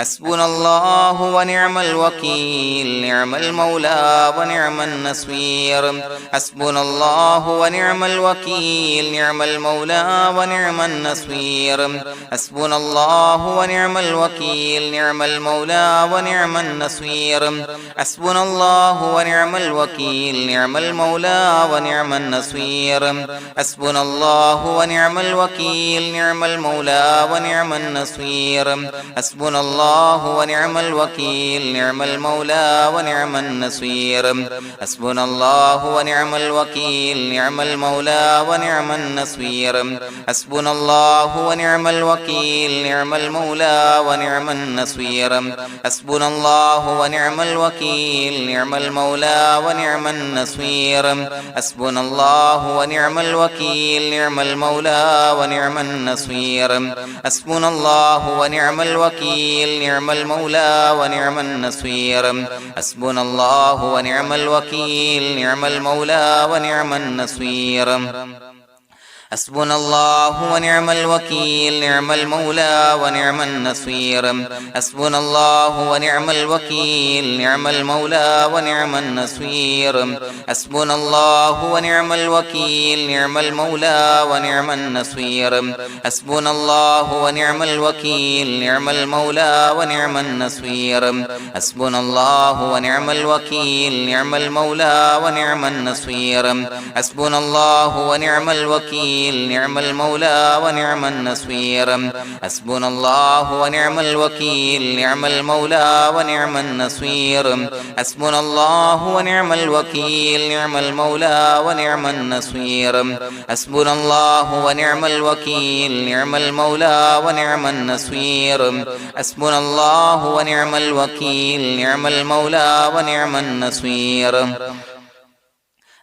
حسبنا الله ونعم الوكيل نعم المولى ونعم النصير حسبنا الله ونعم الوكيل نعم المولى ونعم النصير حسبنا الله ونعم الوكيل نعم المولى ونعم النصير حسبنا الله ونعم الوكيل نعم المولى ونعم النصير حسبنا الله ونعم الوكيل نعم المولى ونعم النصير حسبنا الله ونعم الوكيل نعم المولى ونعم النصير حسبنا الله ونعم الوكيل نعم المولى ونعم النصير حسبنا الله ونعم الوكيل نعم المولى ونعم النصير حسبنا الله ونعم الوكيل نعم المولى ونعم النصير حسبنا الله ونعم الوكيل نعم المولى ونعم النصير حسبنا الله ونعم الوكيل نعم المولى ونعم النصير حسبنا الله ونعم الوكيل نعم المولى ونعم النصير حسبنا الله ونعم الوكيل نعم المولى ونعم النصير حسبنا الله ونعم الوكيل نعم المولى ونعم النصير حسبنا الله ونعم الوكيل نعم المولى ونعم النصير حسبنا الله ونعم الوكيل نعم المولى ونعم النصير حسبنا الله ونعم الوكيل نعم المولى ونعم النصير حسبنا الله ونعم الوكيل نعم المولى ونعم النصير حسبنا الله ونعم الوكيل نعم المولى ونعم النصير حسبنا الله ونعم الوكيل نعم المولى ونعم النصير حسبنا الله ونعم الوكيل نعم المولى ونعم النصير حسبنا الله ونعم الوكيل نعم المولى ونعم النصير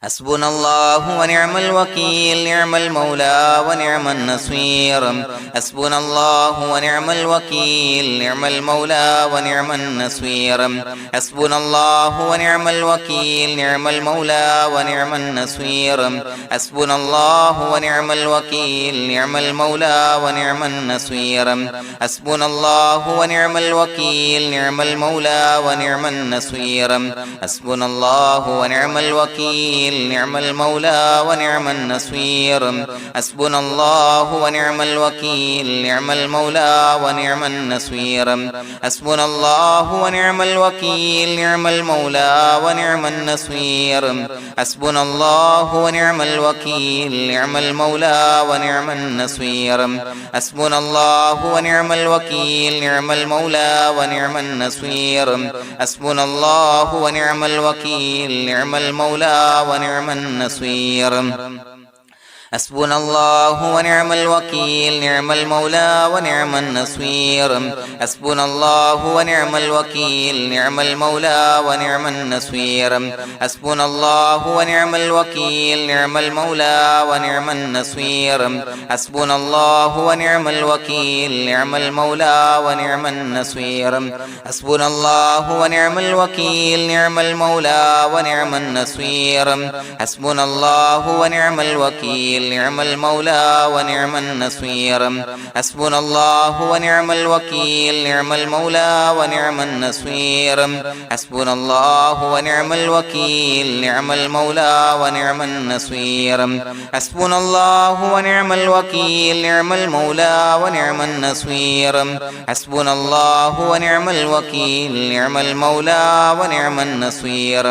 حسبنا الله ونعم الوكيل نعم المولى ونعم النصير حسبنا الله ونعم الوكيل نعم المولى ونعم النصير حسبنا الله ونعم الوكيل نعم المولى ونعم النصير حسبنا الله ونعم الوكيل نعم المولى ونعم النصير حسبنا الله ونعم الوكيل نعم المولى ونعم النصير حسبنا الله ونعم الوكيل نعم المولى ونعم النصير حسبنا الله ونعم الوكيل نعم المولى ونعم النصير حسبنا الله ونعم الوكيل نعم المولى ونعم النصير حسبنا الله ونعم الوكيل نعم المولى ونعم النصير حسبنا الله ونعم الوكيل نعم المولى ونعم النصير حسبنا الله ونعم الوكيل نعم المولى ونعم النصير حسبنا الله ونعم الوكيل نعم المولى ونعم النصير حسبنا الله ونعم الوكيل نعم المولى ونعم النصير حسبنا الله ونعم الوكيل نعم المولى ونعم النصير حسبنا الله ونعم الوكيل نعم المولى ونعم النصير حسبنا الله ونعم الوكيل نعم المولى ونعم النصير حسبنا الله ونعم الوكيل نعم المولى ونعم النصير حسبنا الله ونعم الوكيل نعم المولى ونعم النصير حسبنا الله ونعم الوكيل نعم المولى ونعم النصير حسبنا الله ونعم الوكيل نعم المولى ونعم النصير حسبنا الله ونعم الوكيل نعم المولى ونعم النصير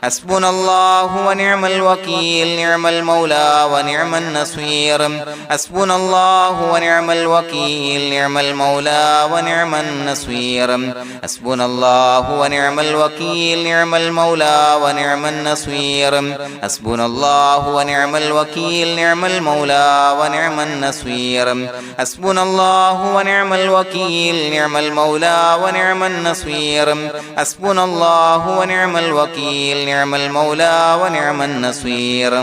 حسبنا الله ونعم الوكيل نعم المولى ونعم النصير حسبنا الله ونعم الوكيل نعم المولى ونعم النصير حسبنا الله ونعم الوكيل نعم المولى ونعم النصير حسبنا الله ونعم الوكيل نعم المولى ونعم النصير حسبنا الله ونعم الوكيل نعم المولى ونعم النصير حسبنا الله ونعم الوكيل نعم المولى ونعم النصير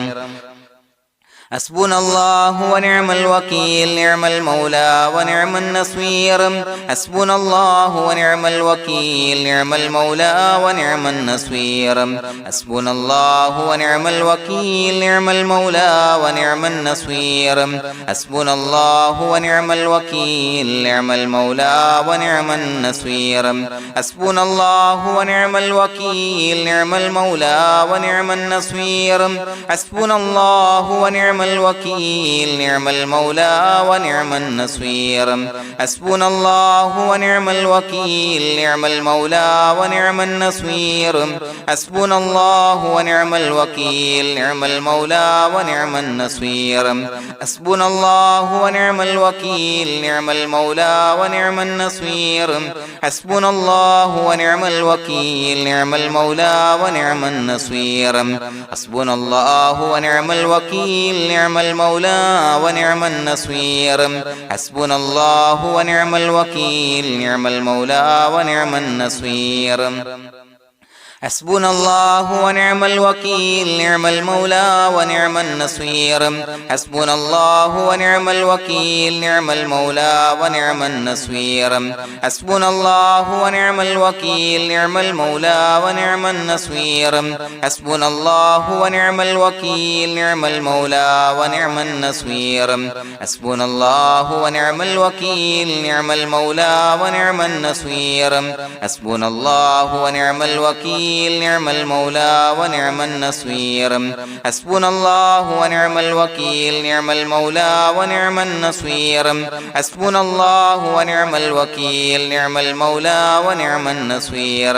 حسبنا الله ونعم الوكيل نعم المولى ونعم النصير حسبنا الله ونعم الوكيل نعم المولى ونعم النصير حسبنا الله ونعم الوكيل نعم المولى ونعم النصير حسبنا الله ونعم الوكيل نعم المولى ونعم النصير حسبنا الله ونعم الوكيل نعم المولى ونعم النصير حسبنا الله ونعم الوكيل نعم المولى ونعم النصير حسبنا الله ونعم الوكيل نعم المولى ونعم النصير حسبنا الله ونعم الوكيل نعم المولى ونعم النصير حسبنا الله ونعم الوكيل نعم المولى ونعم النصير حسبنا الله ونعم الوكيل نعم المولى ونعم النصير حسبنا الله ونعم الوكيل نعم المولى ونعم النصير حسبنا الله ونعم الوكيل نعم المولى ونعم النصير حسبنا الله ونعم الوكيل نعم المولى ونعم النصير حسبنا الله ونعم الوكيل نعم المولى ونعم النصير حسبنا الله ونعم الوكيل نعم المولى ونعم النصير حسبنا الله ونعم الوكيل نعم المولى ونعم النصير حسبنا الله ونعم الوكيل نعم المولى ونعم النصير حسبنا الله ونعم الوكيل نعم المولى ونعم النصير حسبنا الله ونعم الوكيل نعم المولى ونعم النصير حسبنا الله ونعم الوكيل نعم المولى ونعم النصير حسبنا الله ونعم الوكيل نعم المولى ونعم النصير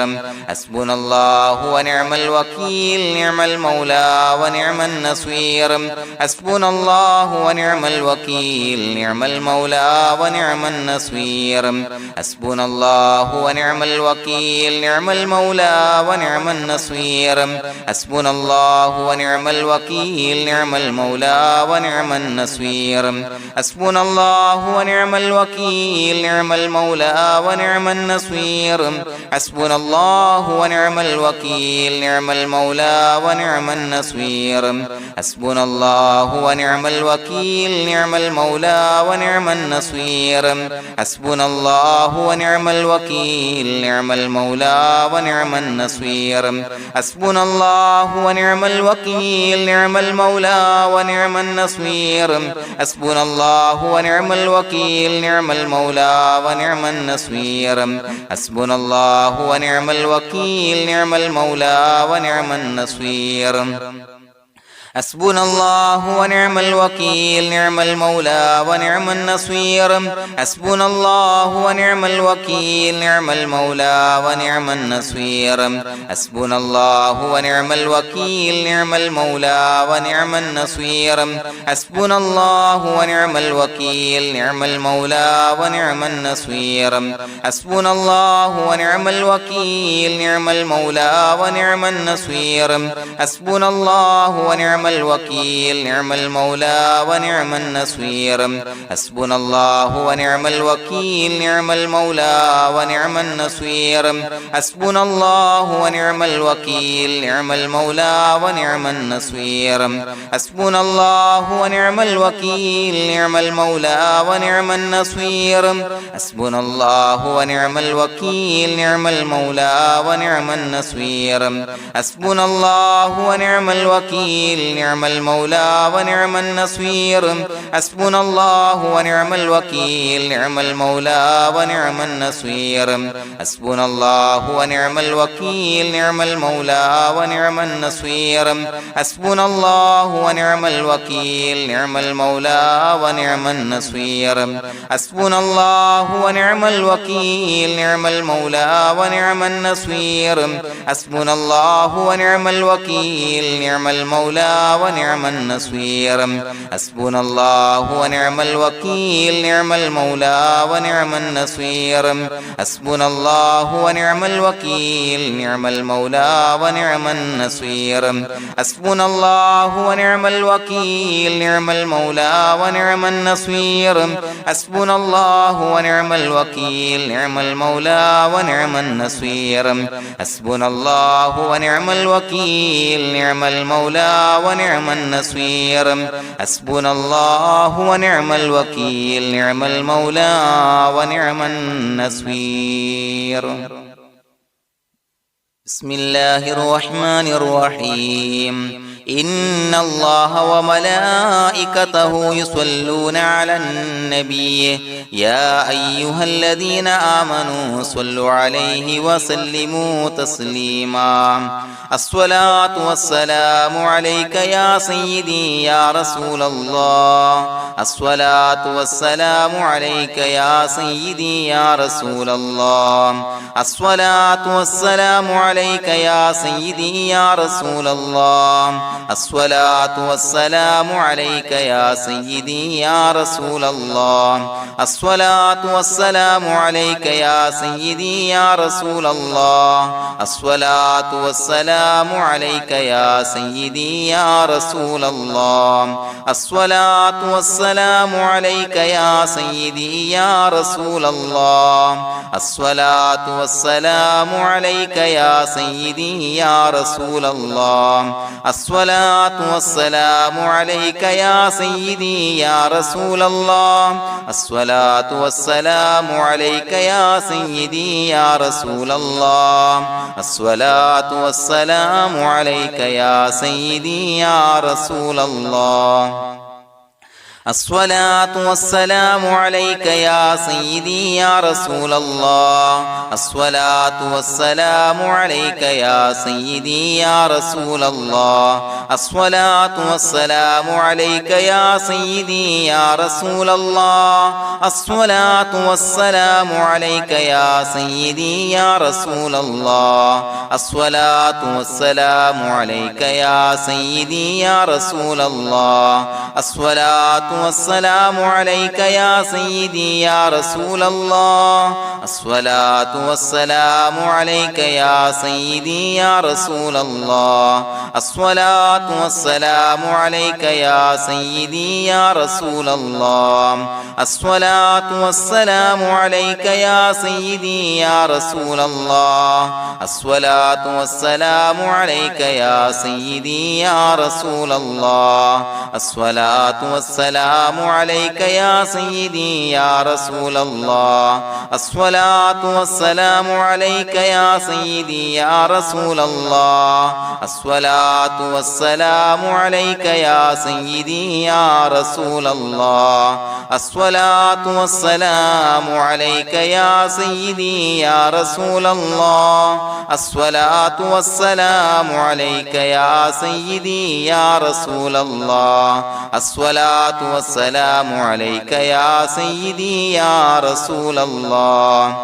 حسبنا الله ونعم الوكيل نعم المولى ونعم النصير حسبنا الله ونعم الوكيل نعم المولى ونعم النصير حسبنا الله ونعم الوكيل نعم المولى ونعم النصير حسبنا الله ونعم الوكيل نعم المولى ونعم النصير حسبنا الله ونعم الوكيل نعم المولى ونعم النصير حسبنا الله ونعم الوكيل نعم المولى ونعم النصير حسبنا الله ونعم الوكيل نعم المولى ونعم النصير حسبنا الله ونعم الوكيل نعم المولى ونعم النصير حسبنا الله ونعم الوكيل نعم المولى ونعم النصير حسبنا الله ونعم الوكيل نعم المولى ونعم النصير حسبنا الله ونعم الوكيل نعم المولى ونعم النصير حسبنا الله ونعم الوكيل نعم المولى ونعم النصير حسبنا الله ونعم الوكيل نعم المولى ونعم النصير حسبنا الله ونعم الوكيل نعم المولى ونعم النصير حسبنا الله ونعم الوكيل نعم المولى ونعم النصير حسبنا الله ونعم الوكيل نعم المولى ونعم النصير حسبنا الله ونعم الوكيل نعم المولى ونعم النصير حسبنا الله ونعم الوكيل نعم المولى ونعم النصير حسبنا الله ونعم الوكيل نعم المولى ونعم النصير حسبنا الله ونعم الوكيل نعم المولى ونعم النصير حسبنا الله ونعم الوكيل نعم المولى ونعم النصير حسبنا الله ونعم الوكيل نعم المولى ونعم النصير حسبنا الله ونعم الوكيل نعم المولى ونعم النصير حسبنا الله ونعم الوكيل نعم المولى ونعم النصير حسبنا الله ونعم الوكيل نعم المولى ونعم النصير حسبنا الله ونعم الوكيل نعم المولى ونعم النصير حسبنا الله ونعم الوكيل نعم المولى ونعم النصير حسبنا الله ونعم الوكيل نعم المولى ونعم النصير حسبنا الله ونعم الوكيل نعم المولى ونعم النصير حسبنا الله ونعم الوكيل نعم المولى ونعم النصير حسبنا الله ونعم الوكيل نعم المولى ونعم النصير حسبنا الله ونعم الوكيل نعم المولى ونعم النصير بسم الله الرحمن الرحيم إن الله وملائكته يصلون على النبي يا أيها الذين آمنوا صلوا عليه وسلموا تسليما الصلاة والسلام عليك يا سيدي يا رسول الله الصلاة والسلام عليك يا سيدي يا رسول الله الصلاة والسلام عليك يا سيدي يا رسول الله الصلاة والسلام عليك يا سيدي يا رسول الله الصلاة والسلام عليك يا سيدي يا رسول الله الصلاة والسلام عليك يا سيدي يا رسول الله الصلاة والسلام عليك يا سيدي يا رسول الله الصلاة والسلام عليك يا سيدي يا رسول الله الصلاة والسلام عليك يا سيدي يا رسول الله الصلاة والسلام عليك يا سيدي يا رسول الله الصلاة والسلام عليك يا سيدي يا رسول الله الصلاة والسلام عليك يا سيدي يا رسول الله الصلاة والسلام عليك يا سيدي يا رسول الله الصلاة والسلام عليك يا سيدي يا رسول الله الصلاة والسلام عليك يا سيدي يا رسول الله الصلاة والسلام عليك يا سيدي يا رسول الله الصلاة والسلام عليك يا سيدي يا رسول الله الصلاة والسلام عليك يا سيدي يا رسول الله الصلاة والسلام عليك يا سيدي يا رسول الله الصلاة والسلام عليك يا سيدي يا رسول الله الصلاة والسلام عليك يا سيدي يا رسول الله الصلاة والسلام عليك يا سيدي يا رسول الله الصلاة والسلام عليك يا سيدي يا رسول الله الصلاة والسلام عليك يا سيدي يا رسول الله الصلاة والسلام عليك يا سيدي يا رسول الله الصلاة والسلام عليك يا سيدي يا رسول الله الصلاة والسلام عليك يا سيدي يا رسول الله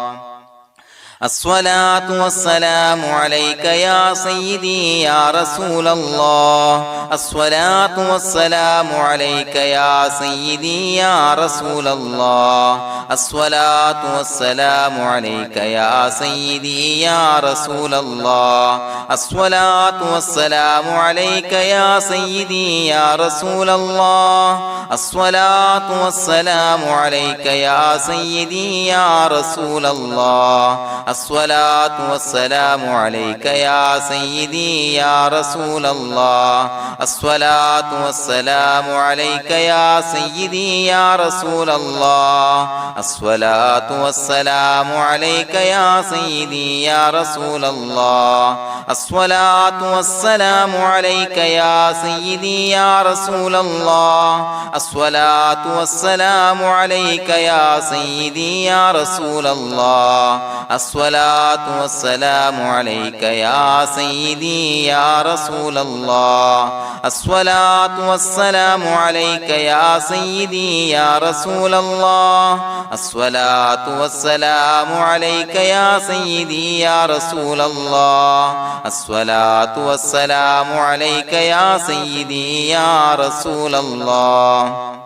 الصلاة والسلام عليك يا سيدي يا رسول الله الصلاة والسلام عليك يا سيدي يا رسول الله الصلاة والسلام عليك يا سيدي يا رسول الله الصلاة والسلام عليك يا سيدي يا رسول الله الصلاة والسلام عليك يا سيدي يا رسول الله الصلاة والسلام عليك يا سيدي يا رسول الله الصلاة والسلام عليك يا سيدي يا رسول الله الصلاة والسلام عليك يا سيدي يا رسول الله الصلاة والسلام عليك يا سيدي يا رسول الله الصلاة والسلام عليك يا سيدي يا رسول الله الصلاة والسلام عليك يا سيدي يا رسول الله الصلاة والسلام عليك يا سيدي يا رسول الله الصلاة والسلام عليك يا سيدي يا رسول الله الصلاة والسلام عليك يا سيدي يا رسول الله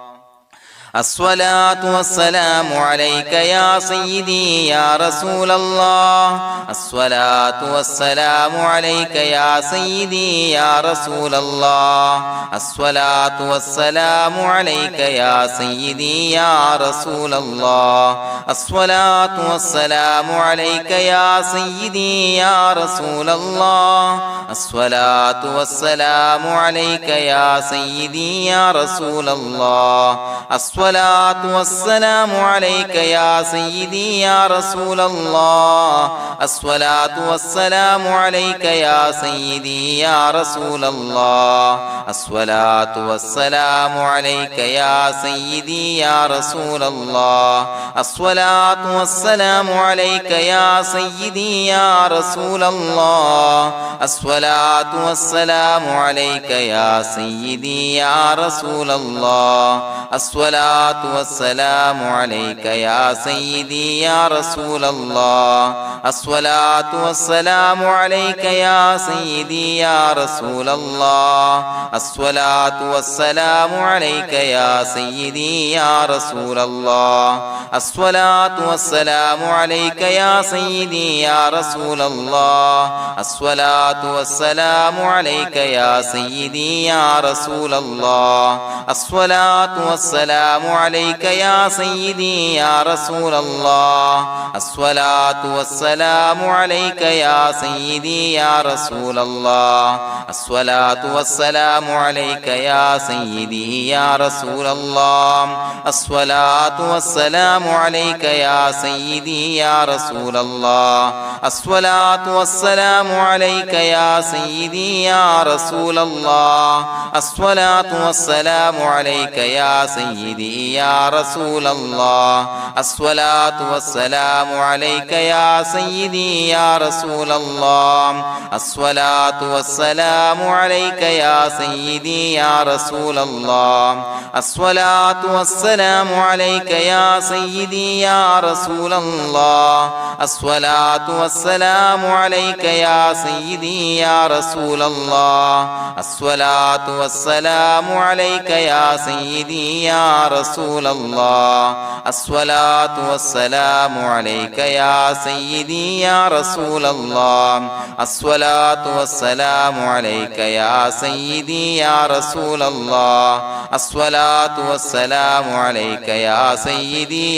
الصلاة والسلام عليك يا سيدي يا رسول الله الصلاة والسلام عليك يا سيدي يا رسول الله الصلاة والسلام عليك يا سيدي يا رسول الله الصلاة والسلام عليك يا سيدي يا رسول الله الصلاة والسلام عليك يا سيدي يا رسول الله الصلاة والسلام عليك يا سيدي يا رسول الله الصلاة والسلام عليك يا سيدي يا رسول الله الصلاة والسلام عليك يا سيدي يا رسول الله الصلاة والسلام عليك يا سيدي يا رسول الله الصلاة والسلام عليك يا سيدي يا رسول الله الصلاة والسلام عليك يا سيدي يا رسول الله الصلاة والسلام عليك يا سيدي يا رسول الله الصلاة والسلام عليك يا سيدي يا رسول الله الصلاة والسلام عليك يا سيدي يا رسول الله الصلاة والسلام عليك يا سيدي يا رسول الله الصلاة والسلام عليك يا سيدي يا رسول الله الصلاة والسلام عليك يا سيدي يا رسول الله الصلاة والسلام عليك يا سيدي يا رسول الله الصلاة والسلام عليك يا سيدي يا رسول الله الصلاة والسلام عليك يا سيدي يا رسول الله الصلاة والسلام عليك يا سيدي يا رسول الله الصلاة والسلام عليك يا سيدي يا رسول الله الصلاة والسلام عليك يا سيدي يا رسول الله الصلاة والسلام عليك يا سيدي يا رسول الله الصلاة والسلام عليك يا سيدي يا رسول الله الصلاة والسلام عليك يا سيدي يا رسول الله الصلاة والسلام عليك يا سيدي يا رسول الله الصلاة والسلام عليك يا سيدي يا رسول الله الصلاة والسلام عليك يا سيدي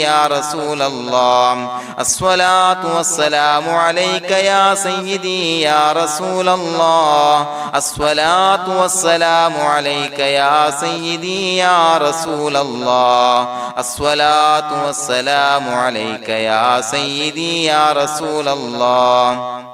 يا رسول الله الصلاة والسلام عليك يا سيدي يا رسول الله الصلاة والسلام عليك يا سيدي يا رسول الله الصلاة والسلام عليك يا سيدي يا رسول الله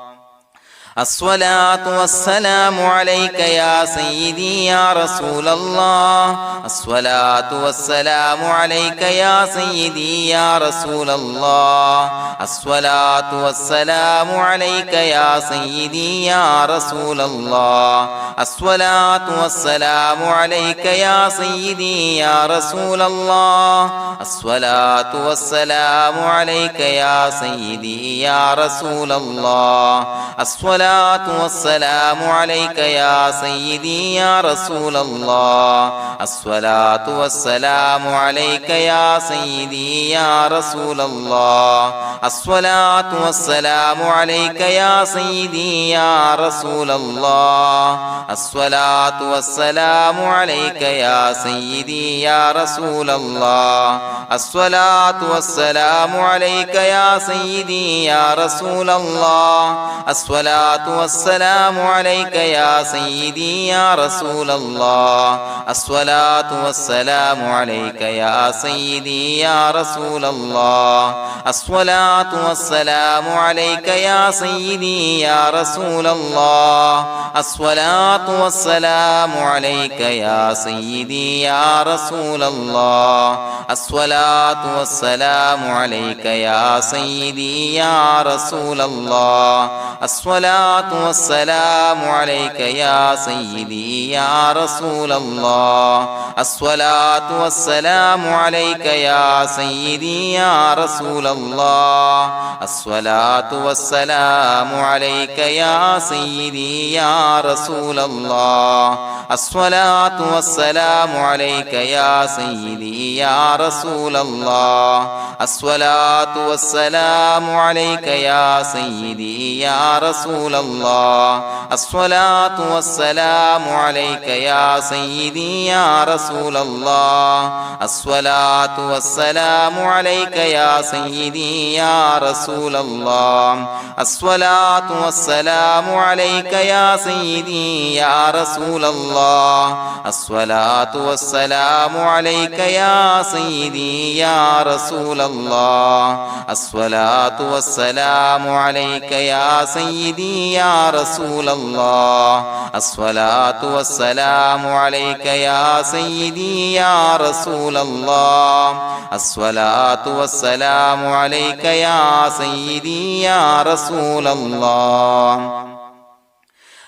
الصلاة والسلام عليك يا سيدي يا رسول الله الصلاة والسلام عليك يا سيدي يا رسول الله الصلاة والسلام عليك يا سيدي يا رسول الله الصلاة والسلام عليك يا سيدي يا رسول الله الصلاة والسلام عليك يا سيدي يا رسول الله الصلاة والسلام عليك يا سيدي يا رسول الله الصلاة والسلام عليك يا سيدي يا رسول الله الصلاة والسلام عليك يا سيدي يا رسول الله الصلاة والسلام عليك يا سيدي يا رسول الله الصلاة والسلام عليك يا سيدي يا رسول الله الصلاة والسلام عليك يا سيدي يا رسول الله الصلاة والسلام عليك يا سيدي يا رسول الله الصلاة والسلام عليك يا سيدي يا رسول الله الصلاة والسلام عليك يا سيدي يا رسول الله الصلاة والسلام عليك يا سيدي يا رسول الله الصلاة الصلاة والسلام عليك يا سيدي يا رسول الله الصلاة والسلام عليك يا سيدي يا رسول الله الصلاة والسلام عليك يا سيدي يا رسول الله الصلاة والسلام عليك يا سيدي يا رسول الله الصلاة والسلام عليك يا سيدي يا رسول الله الصلاة والسلام عليك يا سيدي يا رسول الله الصلاة والسلام عليك يا سيدي يا رسول الله الصلاة والسلام عليك يا سيدي يا رسول الله الصلاة والسلام عليك يا سيدي يا رسول الله الصلاة والسلام عليك يا سيدي يا رسول الله الصلاة والسلام عليك يا سيدي يا رسول الله الصلاة والسلام عليك يا سيدي يا رسول الله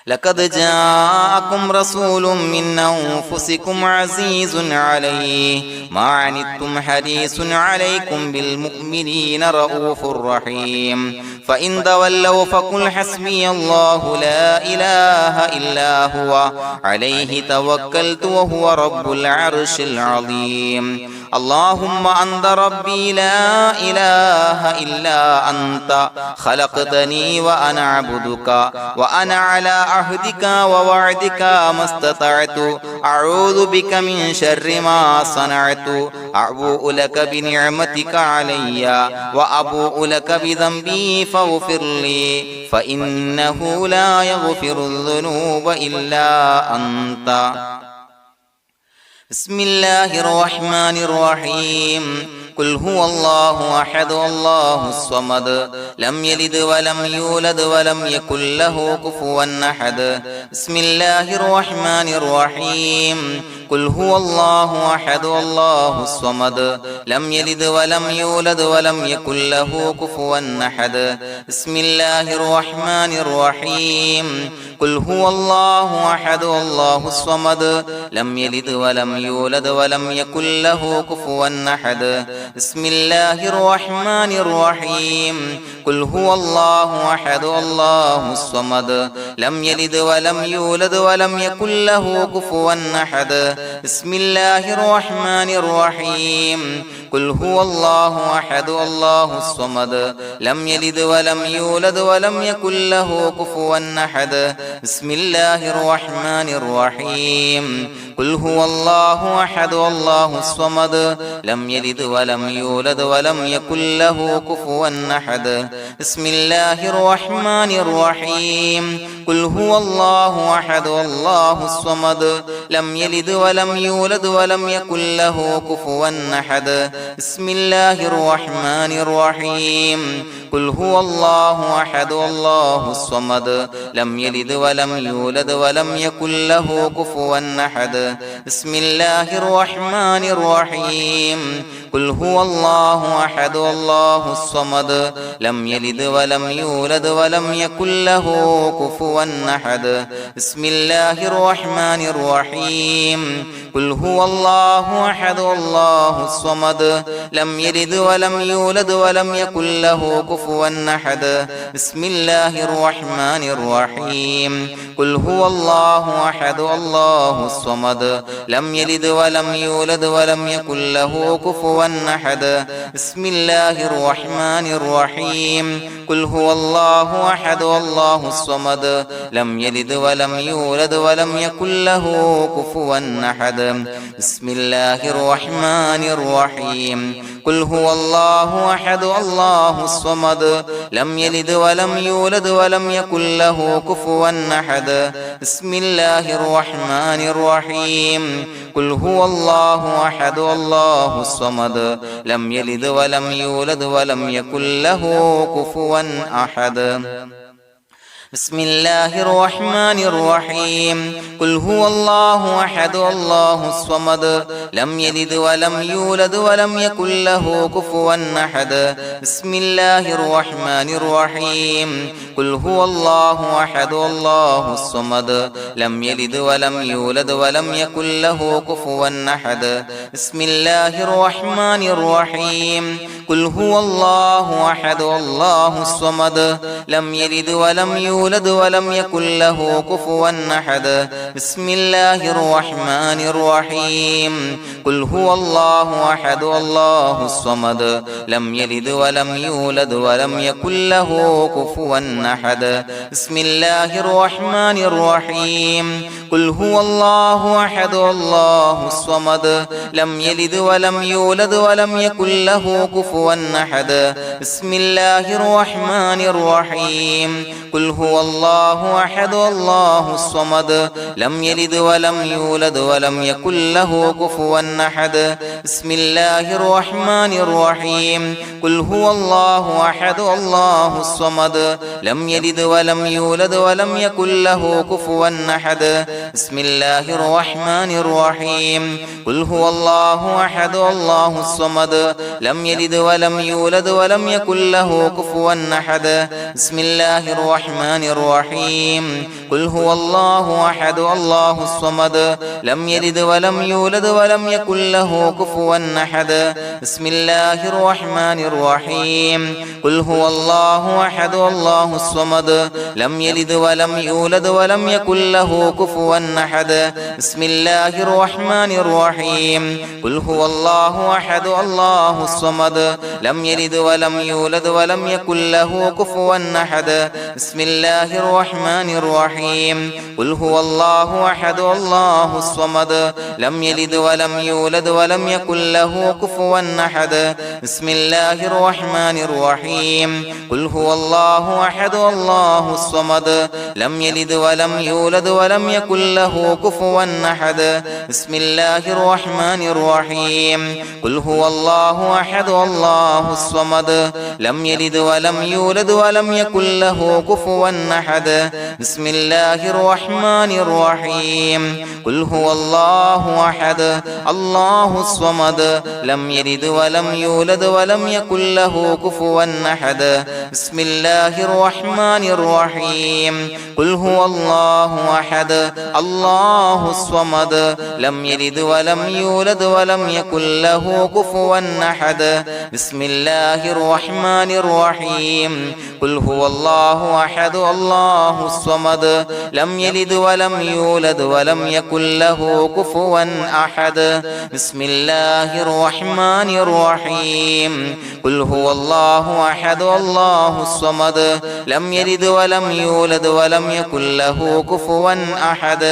لقد جاءكم رسول من أنفسكم عزيز عليه ما عنتم حريص عليكم بالمؤمنين رؤوف رحيم فإن تولوا فقل حسبي الله لا إله إلا هو عليه توكلت وهو رب العرش العظيم اللهم أنت ربي لا إله إلا أنت خلقتني وأنا عبدك وأنا على عهدك ووعدك ما استطعت أعوذ بك من شر ما صنعت أبوء لك بنعمتك علي وأبوء لك بذنبي فاغفر لي فإنه لا يغفر الذنوب إلا أنت بسم الله الرحمن الرحيم قل هو الله أحد الله الصمد لم يلد ولم يولد ولم يكن له كفوا أحد بسم الله الرحمن الرحيم قل هو الله أحد الله الصمد لم يلد ولم يولد ولم يكن له كفوا أحد بسم الله الرحمن الرحيم قل هو الله أحد الله الصمد لم يلد ولم يولد ولم يكن له كفوا أحد بسم الله الرحمن الرحيم قل هو الله أحد الله الصمد لم يلد ولم يولد ولم يكن له كفوا أحد بسم الله الرحمن الرحيم قل هو الله أحد الله الصمد لم يلد ولم يولد ولم يكن له كفوا أحد بسم الله الرحمن الرحيم قل هو الله أحد الله الصمد لم يلد ولم يولد ولم يكن له كفوا أحد بسم الله الرحمن الرحيم قل هو الله أحد الله الصمد لم يلد ولم يولد ولم يكن له كفوا أحد بسم الله الرحمن الرحيم قل هو الله أحد الله الصمد لم يلد ولم يولد ولم يكن له كفوا أحد بسم الله الرحمن الرحيم قل هو الله أحد الله الصمد لم يلد ولم يولد ولم يكن له كفوا أحد بسم الله الرحمن الرحيم قل هو الله أحد الله الصمد لم يلد ولم يولد ولم يكن له كفوا أحد بسم الله الرحمن الرحيم قل هو الله أحد الله الصمد لم يلد ولم يولد ولم يكن له كفوا أحد بسم الله الرحمن الرحيم قل هو الله أحد الله الصمد لم يلد ولم يولد ولم يكن له كفوا أحد بسم الله الرحمن الرحيم قل هو الله أحد الله الصمد لم يلد ولم يولد ولم يكن له كفوا أحد بسم الله الرحمن الرحيم قل هو الله أحد الله الصمد لم يلد ولم يولد ولم يكن له كفوا أحد بسم الله الرحمن الرحيم قل هو الله أحد الله الصمد لم يلد ولم يولد ولم يكن له كفوا أحد بسم الله الرحمن الرحيم قل هو الله أحد الله الصمد لم يلد ولم يولد ولم يكن له كفوا أحد بسم الله الرحمن الرحيم قل هو الله أحد الله الصمد لم يلد ولم يولد ولم يكن له كفوا أحد بسم الله الرحمن الرحيم قل هو الله أحد الله الصمد لم يلد ولم يولد ولم يكن له كفوا أحد بسم الله الرحمن الرحيم قل هو الله أحد الله الصمد لم يلد ولم يولد ولم يكن له كفوا أحد بسم الله الرحمن الرحيم قل هو الله أحد الله الصمد لم يلد ولم يولد ولم يكن له كفوا أحد بسم الله الرحمن الرحيم قل هو الله أحد الله الصمد لم يلد ولم يولد ولم يكن له كفوا أحد بسم الله الرحمن الرحيم قل هو الله أحد الله الصمد لم يلد ولم يولد ولم يكن له كفوا أحد بسم الله الرحمن الرحيم قل هو الله أحد الله الصمد لم يلد ولم يولد ولم يكن له كفوا أحد بسم الله الرحمن الرحيم قل هو الله أحد الله الصمد لم يلد ولم يولد ولم يكن له كفوا أحد بسم الله الرحمن الرحيم قل هو الله أحد الله الصمد لم يلد ولم يولد ولم يكن له كفوا أحد بسم الله الرحمن الرحيم قل هو الله أحد الله الصمد لم يلد ولم يولد ولم يكن له كفوا أحد بسم الله الرحمن الرحيم قل هو الله أحد الله الصمد لم يلد ولم يولد ولم يكن له كفوا أحد بسم الله الرحمن الرحيم قل هو الله أحد الله الصمد لم يلد ولم يولد ولم يكن له كفوا أحد بسم الله الرحمن الرحيم قل هو الله أحد الله الصمد لم يلد ولم يولد ولم يكن له كفوا أحد بسم الله الرحمن الرحيم قل هو الله أحد الله الصمد لم يلد ولم يولد ولم يكن له كفوا أحد بسم الله الرحمن الرحيم قل هو الله أحد الله الصمد لم يلد ولم يولد ولم يكن له كفوا أحد بسم الله الرحمن الرحيم قل هو الله أحد الله الصمد لم يلد ولم يولد ولم يكن له كفوا أحد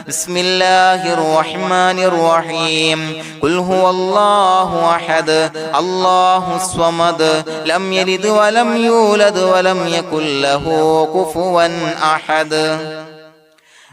بسم الله الرحمن الرحيم قل هو الله أحد الله الصمد لم يلد ولم يولد ولم يكن له كفوا أحد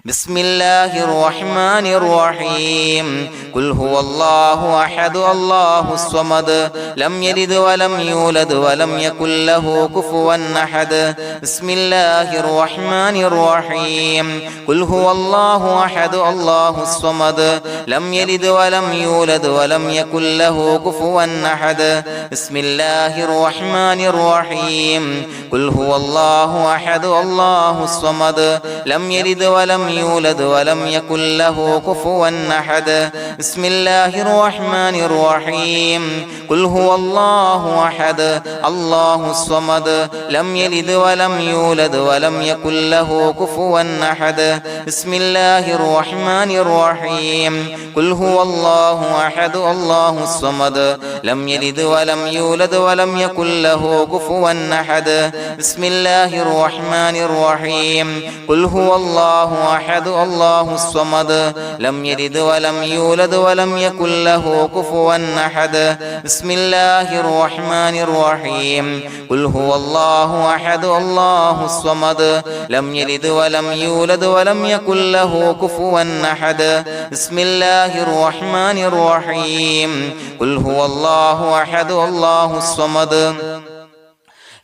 بسم الله الرحمن الرحيم قل هو الله أحد الله الصمد لم يلد ولم يولد ولم يكن له كفوا أحد بسم الله الرحمن الرحيم قل هو الله أحد الله الصمد لم يلد ولم يولد ولم يكن له كفوا أحد بسم الله الرحمن الرحيم قل هو الله أحد الله الصمد لم يلد ولم يولد ولم يكن له كفوا أحد بسم الله الرحمن الرحيم قل هو الله أحد الله الصمد لم يلد ولم يولد ولم يكن له كفوا أحد بسم الله الرحمن الرحيم قل هو الله أحد الله الصمد لم يلد ولم يولد ولم يكن له كفوا أحد بسم الله الرحمن الرحيم قل هو الله أحد الله الصمد لم يلد ولم يولد ولم يكن له كفوا أحد بسم الله الرحمن الرحيم قل هو الله أحد الله الصمد لم يلد ولم يولد ولم يكن له كفوا أحد بسم الله الرحمن الرحيم قل هو الله أحد الله الصمد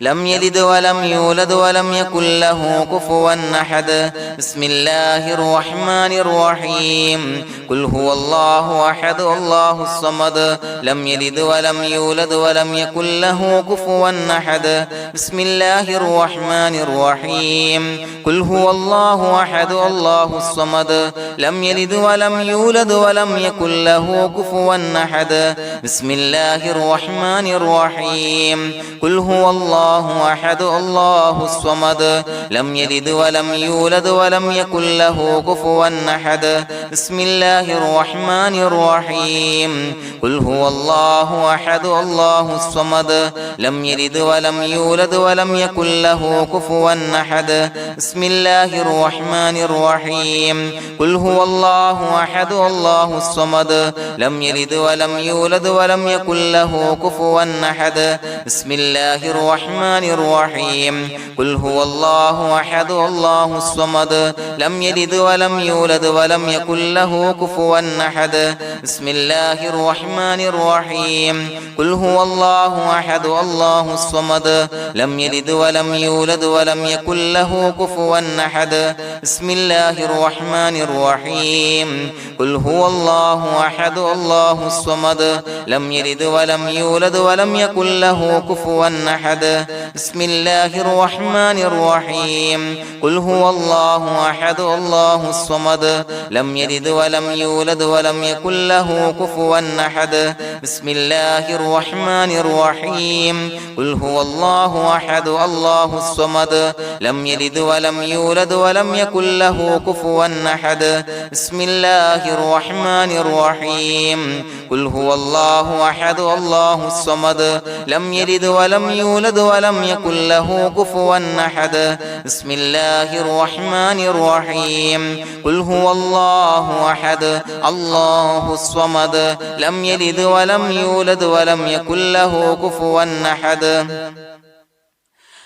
لم يلد ولم يولد ولم يكن له كفوا أحد بسم الله الرحمن الرحيم قل هو الله أحد الله الصمد لم يلد ولم يولد ولم يكن له كفوا أحد بسم الله الرحمن الرحيم قل هو الله أحد الله الصمد لم يلد ولم يولد ولم يكن له كفوا أحد بسم الله الرحمن الرحيم قل هو الله أحد الله الصمد لم يلد ولم يولد ولم يكن له كفوا أحد بسم الله الرحمن الرحيم قل هو الله أحد الله الصمد لم يلد ولم يولد ولم يكن له كفوا أحد بسم الله الرحمن الرحيم قل هو الله أحد الله الصمد لم يلد ولم يولد ولم يكن له كفوا أحد بسم الله الرحمن الرحيم قل هو الله أحد الله الصمد لم يلد ولم يولد ولم يكن له كفوا أحد بسم الله الرحمن الرحيم قل هو الله أحد الله الصمد لم يلد ولم يولد ولم يكن له كفوا أحد بسم الله الرحمن الرحيم قل هو الله أحد الله الصمد لم يلد ولم يولد ولم يكن له كفوا أحد بسم الله الرحمن الرحيم قل هو الله أحد الله الصمد لم يلد ولم يولد ولم يكن له كفوا أحد بسم الله الرحمن الرحيم قل هو الله أحد الله الصمد لم يلد ولم يولد ولم يكن له كفوا أحد بسم الله الرحمن الرحيم قل هو الله أحد الله الصمد لم يلد ولم يولد ولم يكن له كفوا أحد بسم الله الرحمن الرحيم قل هو الله أحد الله الصمد لم يلد ولم يولد ولم يكن له كفوا أحد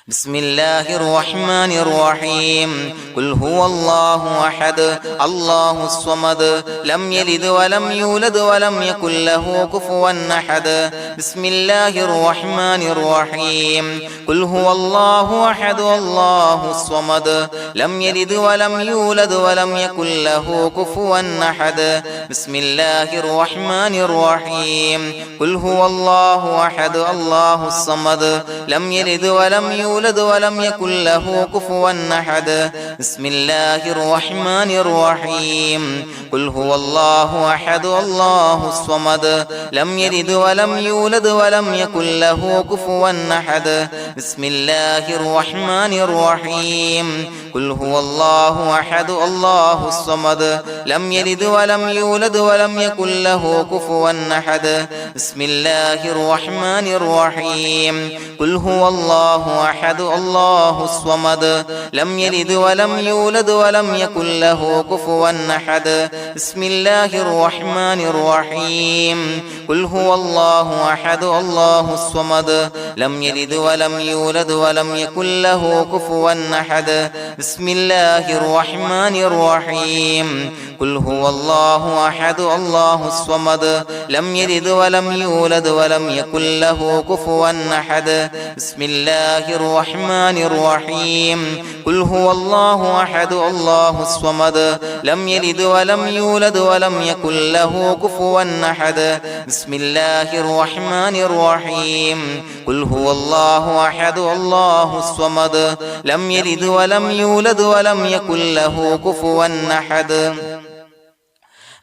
بسم الله الرحمن الرحيم قل هو الله أحد الله الصمد لم يلد ولم يولد ولم يكن له كفوا أحد بسم الله الرحمن الرحيم قل هو الله أحد الله الصمد لم يلد ولم يولد ولم يكن له كفوا أحد بسم الله الرحمن الرحيم قل هو الله أحد الله الصمد لم يلد ولم يولد ولم يكن له كفوا أحد بسم الله الرحمن الرحيم قل هو الله أحد الله الصمد لم يلد ولم يولد ولم يكن له كفوا أحد بسم الله الرحمن الرحيم قل هو الله أحد الله الصمد لم يلد ولم يولد ولم يكن له كفوا أحد بسم الله الرحمن الرحيم قل هو الله أحد الله الصمد لم يلد ولم يولد ولم يكن له كفوا أحد بسم الله الرحمن الرحيم قل هو الله أحد الله الصمد لم يلد ولم يولد ولم يكن له كفوا أحد بسم الله الرحمن الرحيم قل هو الله أحد الله الصمد لم يلد ولم يولد ولم يكن له كفوا أحد بسم الله الرحمن الرحيم قل هو الله أحد الله الصمد لم يلد ولم يولد ولم يكن له كفوا أحد بسم الله الرحمن الرحيم قل هو الله أحد الله الصمد لم يلد ولم يولد ولم يكن له كفوا أحد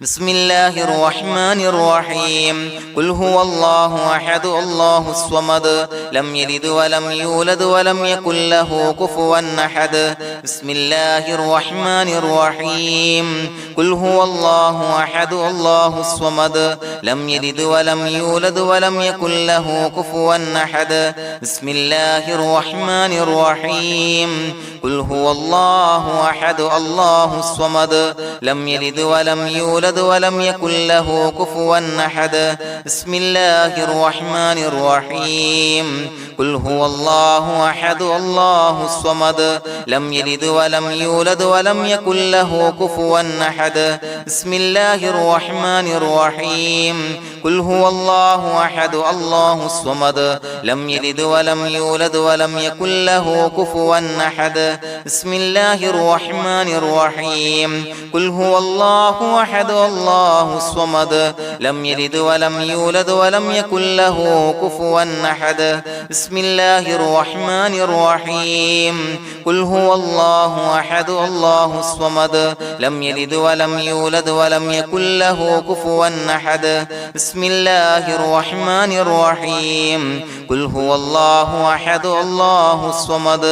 بسم الله الرحمن الرحيم قل هو الله أحد الله الصمد لم يلد ولم يولد ولم يكن له كفوا أحد بسم الله الرحمن الرحيم قل هو الله أحد الله الصمد لم يلد ولم يولد ولم يكن له كفوا أحد بسم الله الرحمن الرحيم قل هو الله أحد الله الصمد لم يلد ولم يولد يولد ولم يكن له كفوا أحد بسم الله الرحمن الرحيم قل هو الله أحد الله الصمد لم يلد ولم يولد ولم يكن له كفوا أحد بسم الله الرحمن الرحيم قل هو الله أحد الله الصمد لم يلد ولم يولد ولم يكن له كفوا أحد بسم الله الرحمن الرحيم قل هو الله أحد الله الصمد لم يلد ولم يولد ولم يكن له كفوا أحد بسم الله الرحمن الرحيم قل هو الله أحد الله الصمد لم يلد ولم يولد ولم يكن له كفوا أحد بسم الله الرحمن الرحيم قل هو الله أحد الله الصمد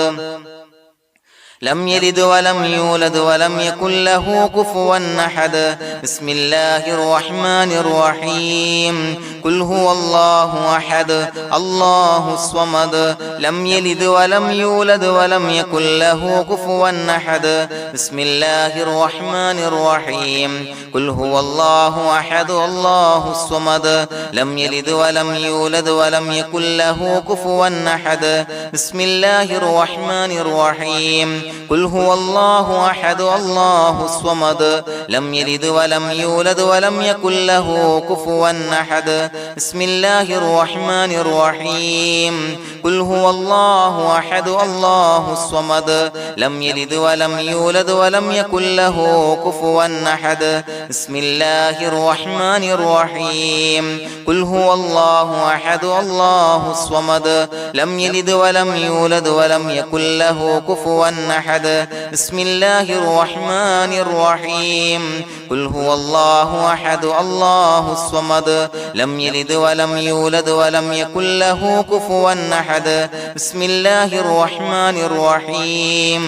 لم يلد ولم يولد ولم يكن له كفوا أحد بسم الله الرحمن الرحيم قل هو الله أحد الله الصمد لم يلد ولم يولد ولم يكن له كفوا أحد بسم الله الرحمن الرحيم قل هو الله أحد الله الصمد لم يلد ولم يولد ولم يكن له كفوا أحد بسم الله الرحمن الرحيم قل هو الله أحد الله الصمد لم يلد ولم يولد ولم يكن له كفوا أحد بسم الله الرحمن الرحيم قل هو الله أحد الله الصمد لم يلد ولم يولد ولم يكن له كفوا أحد بسم الله الرحمن الرحيم قل هو الله أحد الله الصمد لم يلد ولم يولد ولم يكن له كفوا أحد بسم الله الرحمن الرحيم قل هو الله أحد الله الصمد لم يلد ولم يولد ولم يكن له كفوا أحد بسم الله الرحمن الرحيم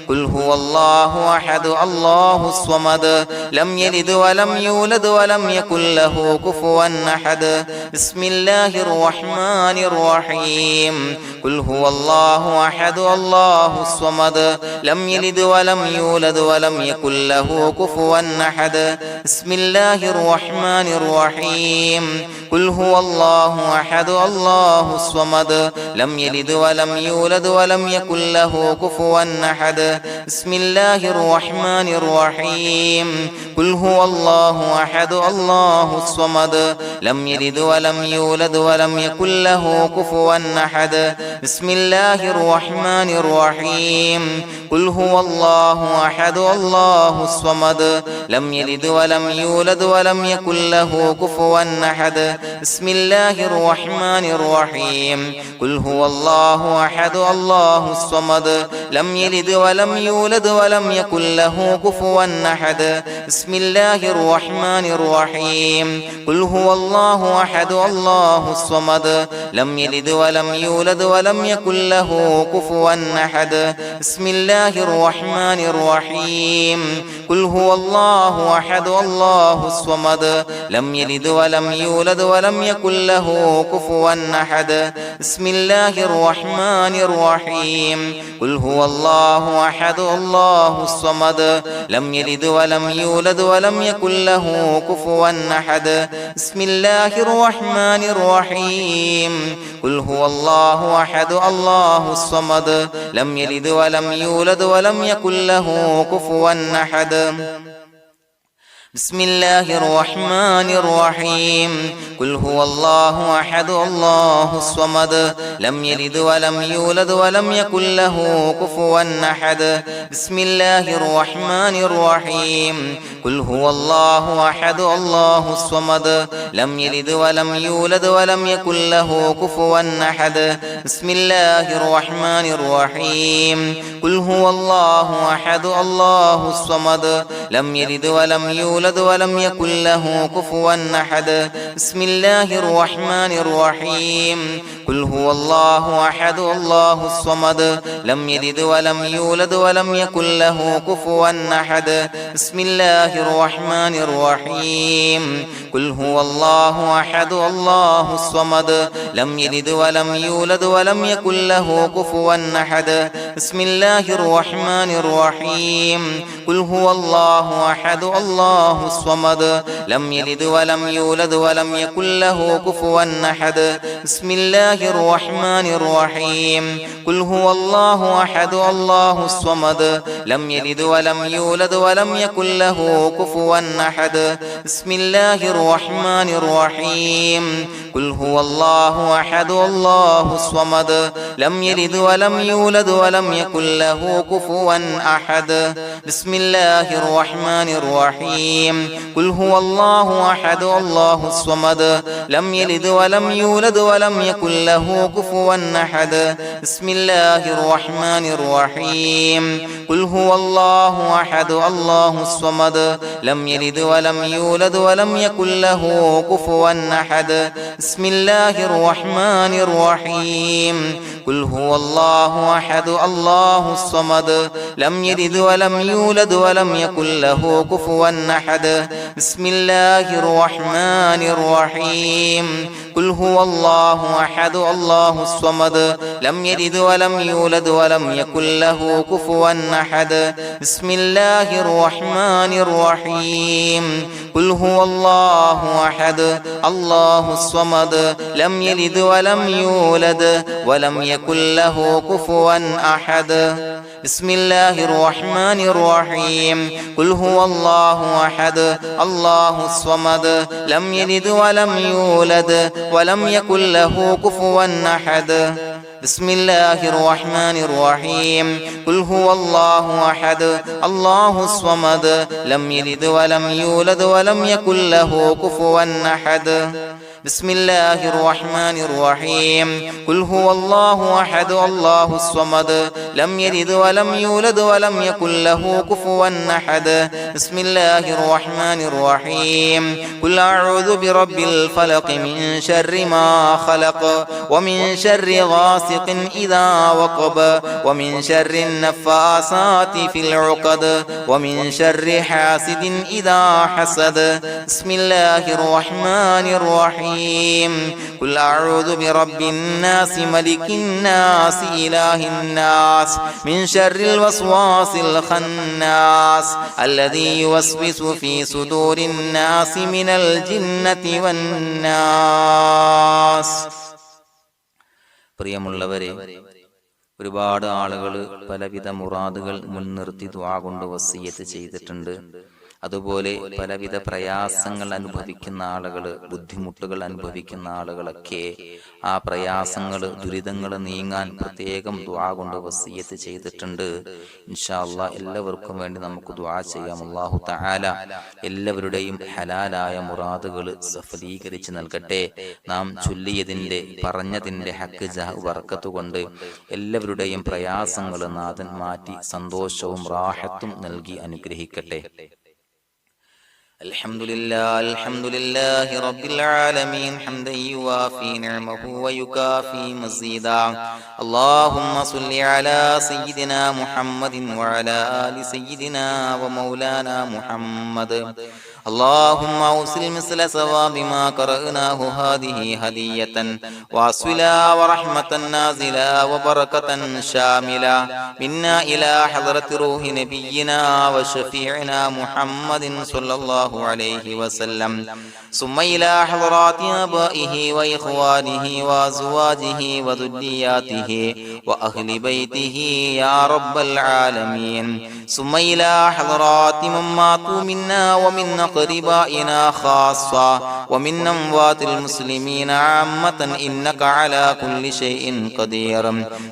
قل هو الله أحد الله الصمد لم يلد ولم يولد ولم يكن له كفوا أحد بسم الله الرحمن الرحيم قل هو الله أحد الله الصمد لم يلد ولم يولد ولم يكن له كفوا أحد بسم الله الرحمن الرحيم قل هو الله أحد الله الصمد لم يلد ولم يولد ولم يكن له كفوا أحد بسم الله الرحمن الرحيم قل هو الله أحد الله الصمد لم يلد ولم يولد ولم يكن له كفوا أحد بسم الله الرحمن الرحيم قل هو الله أحد الله الصمد لم يلد ولم يولد ولم يكن له كفوا أحد بسم الله الرحمن الرحيم قل هو الله أحد الله الصمد لم يلد ولم يولد ولم يكن له كفوا أحد بسم الله الرحمن الرحيم قل هو الله أحد الله الصمد لم يلد ولم يولد ولم يكن له كفوا أحد بسم الله الرحمن الرحيم قل هو الله أحد الله الصمد لم يلد ولم يولد ولم يكن له كفوا أحد بسم الله الرحمن الرحيم قل هو الله أحد الله الصمد لم يلد ولم يولد ولم يكن له كفوا أحد بسم الله الرحمن الرحيم قل هو الله أحد الله الصمد لم يلد ولم يولد ولم يكن له كفوا أحد بسم الله الرحمن الرحيم قل هو الله أحد الله الصمد لم يلد ولم يولد ولم يكن له كفوا أحد بسم الله الرحمن الرحيم قل هو الله أحد الله الصمد لم يلد ولم يولد ولم يكن له كفوا أحد بسم الله الرحمن الرحيم قل هو الله أحد الله الصمد لم يلد ولم يولد ولم يكن له كفوا أحد بسم الله الرحمن الرحيم قل هو الله أحد الله الصمد لم يلد ولم يولد ولم يكن له كفوا أحد بسم الله الرحمن الرحيم قل هو الله أحد الله الصمد لم يلد ولم يولد ولم يكن له كفوا أحد بسم الله الرحمن الرحيم قل هو الله الله أحد الله الصمد لم يلد ولم يولد ولم يكن له كفوا أحد بسم الله الرحمن الرحيم قل هو الله أحد الله الصمد لم يلد ولم يولد ولم يكن له كفوا أحد بسم الله الرحمن الرحيم قل هو الله أحد الله الصمد لم يلد ولم يولد ولم يكن له كفوا أحد بسم الله الرحمن الرحيم قل هو الله أحد الله الصمد لم يلد ولم يولد ولم يكن له كفوا أحد بسم الله الرحمن الرحيم قل هو الله أحد الله الصمد لم يلد ولم يولد ولم يكن له كفوا أحد بسم الله الرحمن الرحيم قل هو الله أحد الله الصمد لم يلد ولم يولد ولم يكن له كفوا أحد بسم الله الرحمن الرحيم قل هو الله أحد الله الصمد لم يلد ولم يولد ولم يكن له كفوا أحد بسم الله الرحمن الرحيم قل هو الله أحد الله الصمد لم يلد ولم يولد ولم يكن له كفوا أحد بسم الله الرحمن الرحيم قل هو الله أحد الله الصمد لم يلد ولم يولد ولم يكن له كفوا أحد بسم الله الرحمن الرحيم قل هو الله أحد الله الصمد لم يلد ولم يولد ولم يكن له كفوا أحد بسم الله الرحمن الرحيم قل هو الله أحد الله الصمد لم يلد ولم يولد ولم يكن له كفوا أحد بسم الله الرحمن الرحيم قل أعوذ برب الفلق من شر ما خلق ومن شر غاسق إذا وقب ومن شر النفاثات في العقد ومن شر حاسد إذا حسد بسم الله الرحمن الرحيم قل أعوذ برب الناس ملك الناس إله الناس من شر الوسواس الخناس الذي يوسوس في صدور الناس من الجنة والناس. പ്രിയമുള്ളവരെ, ഒരുപാട് ആളുകൾ പലവിധ മുറാദുകൾ മുൻനിർത്തി ദുആ കൊണ്ട് വസിയ്യത്ത് ചെയ്തിട്ടുണ്ട്. അതുപോലെ പലവിധ പ്രയാസങ്ങൾ അനുഭവിക്കുന്ന ആളുകൾ, ബുദ്ധിമുട്ടുകൾ അനുഭവിക്കുന്ന ആളുകളൊക്കെ ആ പ്രയാസങ്ങൾ, ദുരിതങ്ങൾ നീങ്ങാൻ പ്രത്യേകം ദുആ കൊണ്ട് വസിയ്യത്ത് ചെയ്തിട്ടുണ്ട്. ഇൻഷാ അല്ലാഹ് എല്ലാവർക്കും വേണ്ടി നമുക്ക് ദുആ ചെയ്യാം. അല്ലാഹു തആല എല്ലാവരുടെയും ഹലാലായ മുറാദുകൾ സഫലീകരിച്ച് നൽകട്ടെ. നാം ചൊല്ലിയതിന്റെ, പറഞ്ഞതിന്റെ ഹക്ക് ജാഹ് ബർക്കത്ത് കൊണ്ട് എല്ലാവരുടെയും പ്രയാസങ്ങൾ നാഥൻ മാറ്റി സന്തോഷവും റാഹത്തും നൽകി അനുഗ്രഹിക്കട്ടെ. الحمد لله رب العالمين حمدا يوافي نعمه ويكافي مزيدا. اللهم صل على سيدنا محمد وعلى آل سيدنا ومولانا محمد. اللهم أوصل مثل ثواب ما قرأناه هذه هدية واصلا ورحمة نازلا وبركة شاملة منا إلى حضرة روح نبينا وشفيعنا محمد صلى الله عليه وسلم، ثم إلى حضرات آبائه وإخوانه وأزواجه وذرياته وأهل بيته يا رب العالمين، ثم إلى حضرات من ماتوا منا ومن أقربائنا خاصة ومن أموات المسلمين عامة إنك على كل شيء قدير،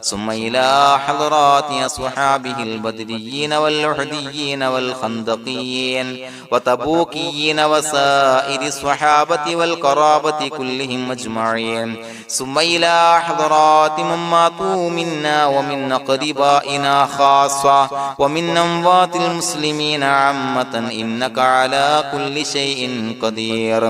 ثم إلى حضرات أصحابه البدريين والأحديين والخندقيين وتبوكيين وسائر الصحابة والقرابة كلهم أجمعين، ثم إلى حضرات من ماتوا منا ومن أقربائنا خاصة ومن أموات المسلمين عامة إنك على كل شيء قدير.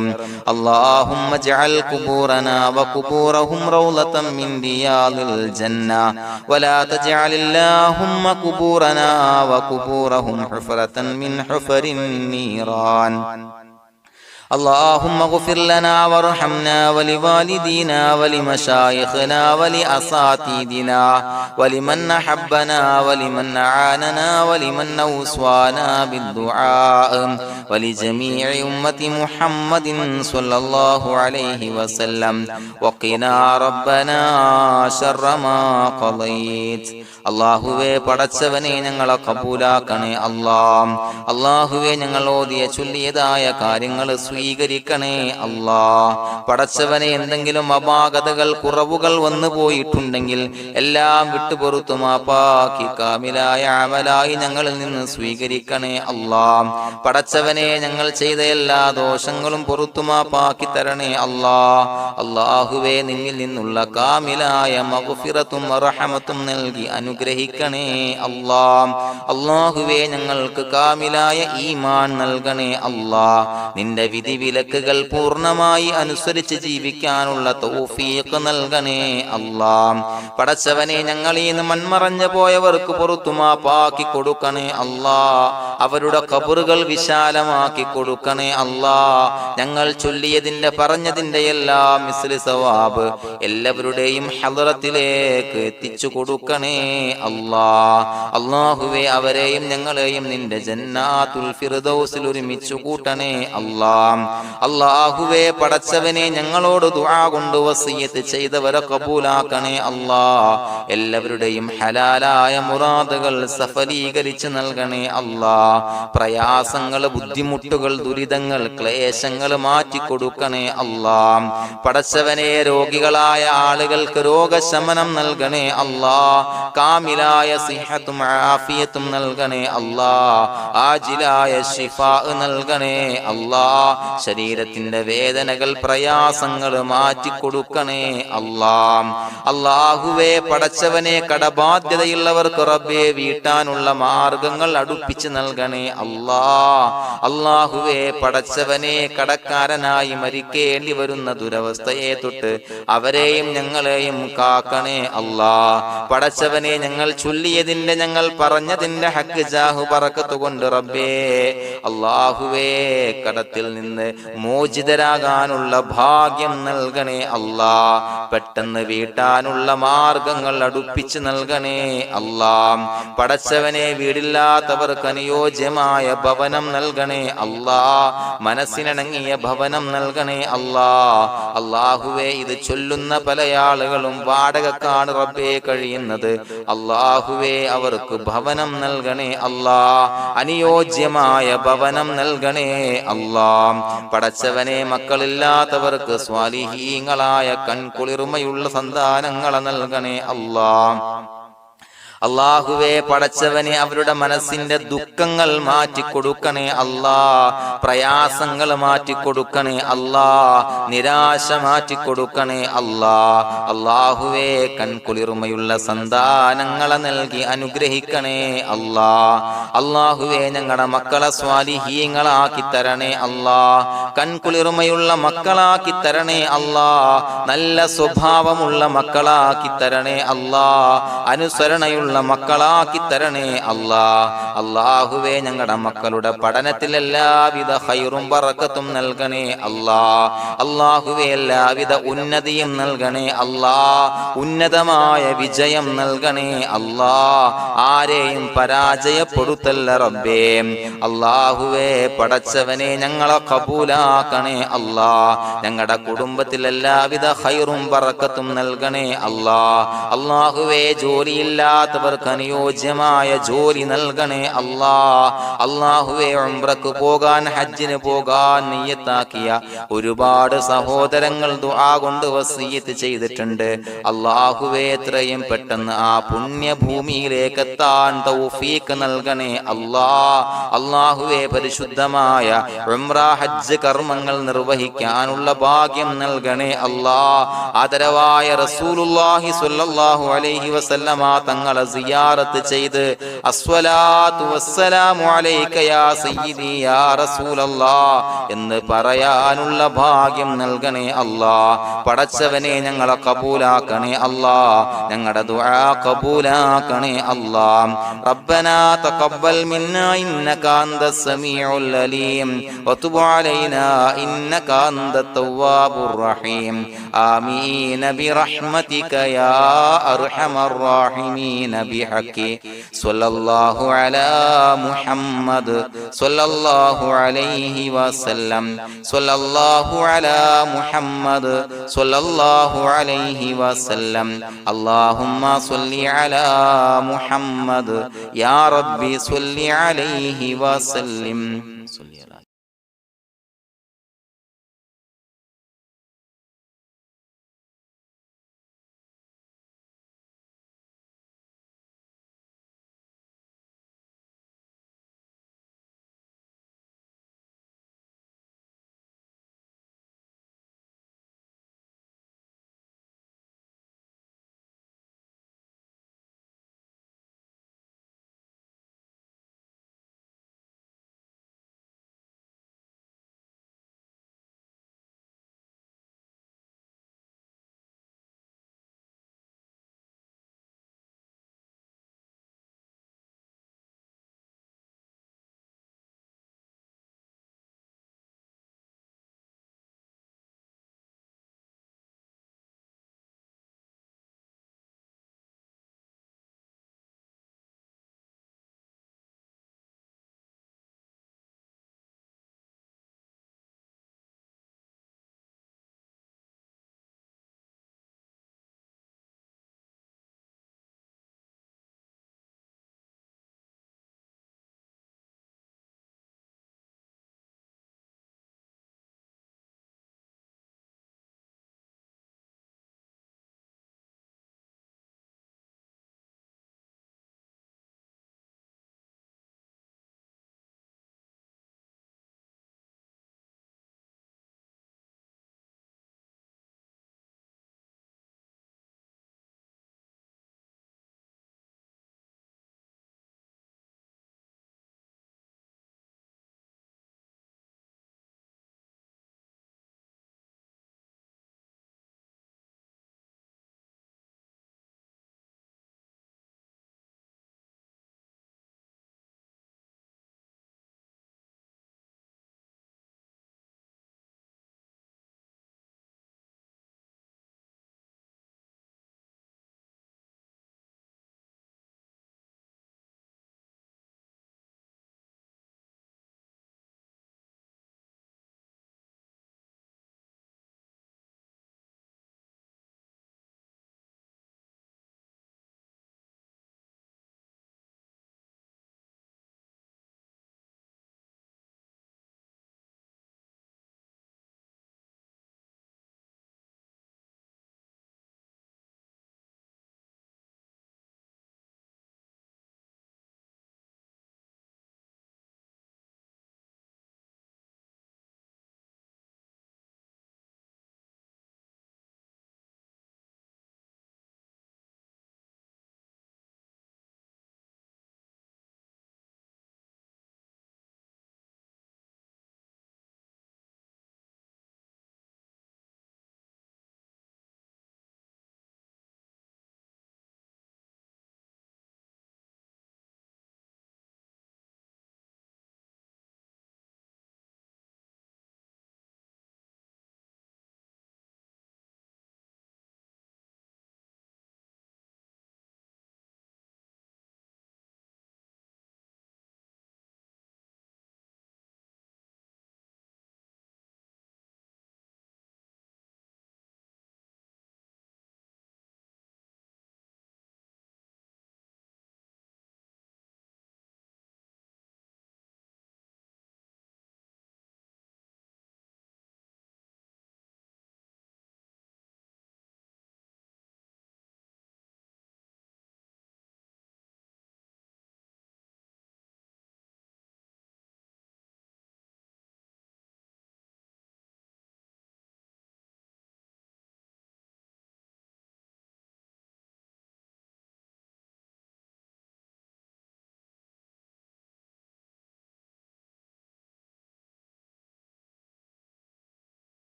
اللهم اجعل قبورنا وقبورهم روضة من رياض الجنة، ولا تجعل اللهم قبورنا وقبورهم حفرة من حفر النيران. اللهم اغفر لنا وارحمنا ولوالدينا ولمشايخنا ولأساتذتنا ولمن أحبنا ولمن أعاننا ولمن أوصانا بالدعاء ولجميع أمة محمد صلى الله عليه وسلم وقنا ربنا شر ما قضيت. അള്ളാഹുവേ പടച്ചവനെ ഞങ്ങളെ കബൂലാക്കണേ അല്ലാഹ്. അള്ളാഹുവേ ഞങ്ങൾ ഓതിയ ചൊല്ലിയതായ കാര്യങ്ങൾ സ്വീകരിക്കണേ അല്ലാഹ്. പടച്ചവനെ എന്തെങ്കിലും അപാകതകൾ കുറവുകൾ വന്നു പോയിട്ടുണ്ടെങ്കിൽ എല്ലാം വിട്ടുപൊറുത്തു മാപ്പാക്കി കാമിലായ അമലായി ഞങ്ങളിൽ നിന്ന് സ്വീകരിക്കണേ അല്ലാഹ്. പടച്ചവനെ ഞങ്ങൾ ചെയ്ത എല്ലാ ദോഷങ്ങളും പൊറുത്തു മാപ്പാക്കി തരണേ അല്ലാഹ്. അള്ളാഹുവേ നിന്നിൽ നിന്നുള്ള കാമിലായ മഗ്ഫിറത്തും റഹമത്തും നൽകി അനുഗ്രഹിക്കണേ അല്ലാഹ്. അല്ലാഹുവേ ഞങ്ങൾക്ക് കാമിലായ ഈമാൻ നൽകണേ അല്ലാഹ്. നിന്റെ വിധി വിലക്കുകൾ പൂർണ്ണമായി അനുസരിച്ച് ജീവിക്കാനുള്ള തൗഫീഖ് നൽകണേ അല്ലാഹ്. പടച്ചവനെ ഞങ്ങളിൽ നിന്ന് മൺമറഞ്ഞു പോയവർക്ക് പുറത്തു മാപ്പാക്കി കൊടുക്കണേ അല്ലാഹ്. അവരുടെ ഖബറുകൾ വിശാലമാക്കി കൊടുക്കണേ അല്ലാഹ്. ഞങ്ങൾ ചൊല്ലിയതിന്റെ പറഞ്ഞതിന്റെ എല്ലാം മിസ്ലി സവാബ് എല്ലാവരുടെയും ഹളറത്തിലേക്ക് എത്തിച്ചു കൊടുക്കണേ അല്ലാഹ്. അല്ലാഹുവേ അവരെയും ഞങ്ങളെയും നിന്റെ ജന്നാത്തുൽ ഫിർദൗസിൽ ഒരുമിച്ചു കൂട്ടണേ അല്ലാഹ്. അല്ലാഹുവേ പടച്ചവനെ ഞങ്ങളോട് ദുആ കൊണ്ട് വസിയത്ത് ചെയ്തവരെ കബൂലാക്കണേ അല്ലാഹ്. എല്ലാവരുടെയും ഹലാലായ മുറാദുകൾ സഫലീകരിച്ച് നൽകണേ അല്ലാഹ്. പ്രയാസങ്ങൾ, ബുദ്ധിമുട്ടുകൾ, ദുരിതങ്ങൾ, ക്ലേശങ്ങൾ മാറ്റിക്കൊടുക്കണേ അല്ലാഹ്. പടച്ചവനെ രോഗികളായ ആളുകൾക്ക് രോഗശമനം നൽകണേ അല്ലാഹ്. കാമിലായ സിഹത്തും ആഫിയത്തും നൽകണേ അല്ലാഹ്. ആജിലായ ശിഫാ നൽകണേ അല്ലാഹ്. ശരീരത്തിന്റെ വേദനകൾ, പ്രയാസങ്ങൾ മാറ്റിക്കൊടുക്കണേ അല്ലാഹ്. അല്ലാഹുവേ പടച്ചവനെ കടബാധ്യതയുള്ളവർക്ക് റബ്ബേ വീട്ടാനുള്ള മാർഗങ്ങൾ അടുപ്പിച്ച് നൽകണേ അല്ലാഹ്. അല്ലാഹുവേ പടച്ചവനെ കടക്കാരനായി മരിക്കേണ്ടി വരുന്ന ദുരവസ്ഥയെ തൊട്ട് അവരെയും ഞങ്ങളെയും കാക്കണേ അല്ലാഹ്. പടച്ചവനെ ഞങ്ങൾ ചൊല്ലിയതിന്റെ, ഞങ്ങൾ പറഞ്ഞതിന്റെ ഹക്ക് ജാഹു ബറക്കത്ത് കൊണ്ട് റബ്ബേ അല്ലാഹുവേ കടത്തിൽ നിന്ന് മോചിതരാകാനുള്ള ഭാഗ്യം നൽകണേ അല്ലാഹ്. പെട്ടെന്ന് വീട്ടാനുള്ള മാർഗങ്ങൾ അടുപ്പിച്ച് നൽകണേ അല്ലാഹ്. പടച്ചവനെ വീടില്ലാത്തവർക്ക് അനുയോജ്യമായ ഭവനം നൽകണേ അല്ലാഹ്. മനസ്സിനിണങ്ങിയ ഭവനം നൽകണേ അല്ലാഹ്. അല്ലാഹുവേ ഇത് ചൊല്ലുന്ന പല ആളുകളും വാടകക്കാണ് റബ്ബേ കഴിയുന്നത്. അല്ലാഹുവേ അവർക്ക് ഭവനം നൽകണേ അല്ലാഹ്. അനുയോജ്യമായ ഭവനം നൽകണേ അല്ലാഹ്. പടച്ചവനെ മക്കളില്ലാത്തവർക്ക് സ്വാലിഹീങ്ങളായ കൺകുളിർമയുള്ള സന്താനങ്ങളെ നൽകണേ അല്ലാഹ്. അല്ലാഹുവേ പടച്ചവനെ അവരുടെ മനസ്സിന്റെ ദുഃഖങ്ങൾ മാറ്റിക്കൊടുക്കണേ അല്ലാഹ്. പ്രയാസങ്ങൾ മാറ്റിക്കൊടുക്കണേ അല്ലാഹ്. നിരാശ മാറ്റിക്കൊടുക്കണേ അല്ലാഹ്. അല്ലാഹുവേ കൺകുളിർമയുള്ള സന്താനങ്ങളെ നൽകി അനുഗ്രഹിക്കണേ അല്ലാഹ്. അല്ലാഹുവേ ഞങ്ങളുടെ മക്കളെ സ്വാലിഹീങ്ങളാക്കി തരണേ അല്ലാഹ്. കൺകുളിർമയുള്ള മക്കളാക്കി തരണേ അല്ലാഹ്. നല്ല സ്വഭാവമുള്ള മക്കളാക്കി തരണേ അല്ലാഹ്. അനുസരണയുള്ള മക്കളാക്കി തരണേ അല്ലാഹ്. അല്ലാഹുവേ ഞങ്ങളുടെ മക്കളുടെ പഠനത്തിൽ എല്ലാവിധ ഖൈറും ബറക്കത്തും നൽകണേ അല്ലാഹ്. അല്ലാഹുവേ എല്ലാവിധ ഉന്നതിയും നൽകണേ അല്ലാഹ്. ഉന്നതമായ വിജയം നൽകണേ അല്ലാഹ്. ആരെയും പരാജയപ്പെടുത്തല്ല റബ്ബേ. അല്ലാഹുവേ പടച്ചവനെ ഞങ്ങളെ കബൂലാക്കണേ അല്ലാഹ്. ഞങ്ങളുടെ കുടുംബത്തിൽ എല്ലാവിധ ഖൈറും ബറക്കത്തും നൽകണേ അല്ലാഹ്. അല്ലാഹുവേ ജോലിയില്ലാത്ത അനുയോജ്യമായ ജോലി നൽകണേ അല്ലാഹ്. അല്ലാഹുവേ ഉംറക്ക് പോകാൻ, ഹജ്ജിന് പോകാൻ നിയ്യത്താക്കിയ ഒരുപാട് സഹോദരങ്ങൾ ദുആ കൊണ്ട് വസിയത്ത് ചെയ്തിട്ടുണ്ട്. അല്ലാഹുവേ എത്രയും പെട്ടെന്ന് ആ പുണ്യഭൂമിയിലേക്ക് എത്താൻ തൗഫീഖ് നൽകണേ അല്ലാഹ്. അല്ലാഹുവേ പരിശുദ്ധമായ ഉംറ ഹജ്ജ് കർമ്മങ്ങൾ നിർവഹിക്കാനുള്ള ഭാഗ്യം നൽകണേ അല്ലാഹ്. ആദരവായ റസൂലുള്ളാഹി സ്വല്ലല്ലാഹു അലൈഹി വസല്ലമ തങ്ങളെ സിയാറത്ത് ചെയ്ത് അസ്സലാത്തു വസ്സലാമു അലൈക യാ സയ്യിദി യാ റസൂലല്ലാഹ് എന്ന് പറയാനുള്ള ഭാഗ്യം നൽകണേ അല്ലാഹ്. പടച്ചവനെ ഞങ്ങളെ കബൂലാക്കണേ അല്ലാഹ്, ഞങ്ങളുടെ ദുആ കബൂലാക്കണേ അല്ലാഹ്. റബ്ബനാ തഖബ്ബൽ മിന്നാ ഇന്നക അന്തസ് സമീഉൽ അലീം വതുബ് അലൈനാ ഇന്നക അന്തത് തവ്വാബുർ റഹീം. ആമീൻ ബിറഹ്മതിക യാ അർഹമർ റഹീമീൻ ബിഹഖി സ്വല്ലല്ലാഹു അലാ മുഹമ്മദ് സ്വല്ലല്ലാഹു അലൈഹി വസല്ലം സ്വല്ലല്ലാഹു അലാ മുഹമ്മദ് സ്വല്ലല്ലാഹു അലൈഹി വസല്ലം. അല്ലാഹുമ്മ സ്വല്ലി അലാ മുഹമ്മദ് യാ റബ്ബി സ്വല്ലി അലൈഹി വസല്ലം.